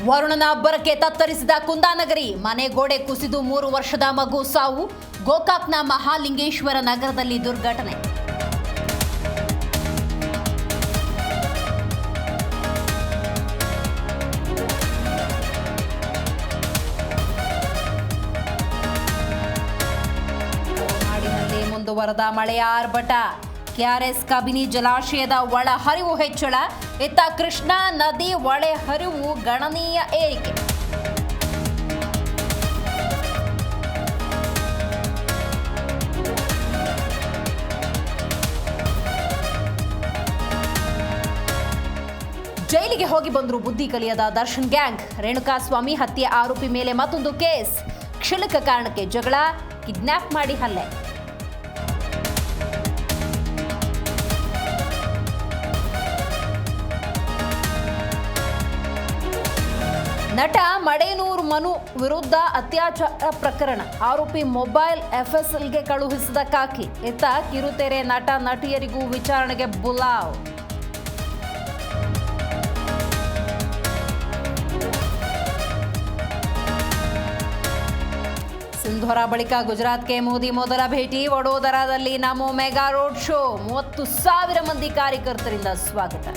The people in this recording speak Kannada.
ವರುಣನ ಅಬ್ಬರಕ್ಕೆ ತತ್ತರಿಸಿದ ಕುಂದಾನಗರಿ, ಮನೆ ಗೋಡೆ ಕುಸಿದು 3 ವರ್ಷದ ಮಗು ಸಾವು. ಗೋಕಾಕ್ನ ಮಹಾಲಿಂಗೇಶ್ವರ ನಗರದಲ್ಲಿ ದುರ್ಘಟನೆ. ನಾಡಿನಲ್ಲಿ ಮುಂದುವರೆದ ಮಳೆಯ ಆರ್ಭಟ. ಕೆಆರ್ಎಸ್ ಕಬಿನಿ ಜಲಾಶಯದ ಒಳ ಹರಿವು ಹೆಚ್ಚಳ. ಇತ್ತ ಕೃಷ್ಣಾ ನದಿ ಒಳ ಹರಿವು ಗಣನೀಯ ಏರಿಕೆ. ಜೈಲಿಗೆ ಹೋಗಿ ಬಂದ್ರು ಬುದ್ಧಿ ಕಲಿಯದ ದರ್ಶನ್ ಗ್ಯಾಂಗ್. ರೇಣುಕಾಸ್ವಾಮಿ ಹತ್ಯೆ ಆರೋಪಿ ಮೇಲೆ ಮತ್ತೊಂದು ಕೇಸ್. ಕ್ಷುಲ್ಲಕ ಕಾರಣಕ್ಕೆ ಜಗಳ, ಕಿಡ್ನಾಪ್ ಮಾಡಿ ಹಲ್ಲೆ. ನಟ ಮಡೇನೂರು ಮನು ವಿರುದ್ಧ ಅತ್ಯಾಚಾರ ಪ್ರಕರಣ. ಆರೋಪಿ ಮೊಬೈಲ್ ಎಫ್ಎಸ್ಎಲ್ಗೆ ಕಳುಹಿಸಿದ ಖಾಕಿ. ಇತ್ತ ಕಿರುತೆರೆ ನಟ ನಟಿಯರಿಗೂ ವಿಚಾರಣೆಗೆ ಬುಲಾವ್. ಸಿಂಧೂರ ಬಳಿಕ ಗುಜರಾತ್ಗೆ ಮೋದಿ ಮೊದಲ ಭೇಟಿ. ವಡೋದರಾದಲ್ಲಿ ನಮೋ ಮೆಗಾ ರೋಡ್ ಶೋ. 30,000 ಮಂದಿ ಕಾರ್ಯಕರ್ತರಿಂದ ಸ್ವಾಗತ.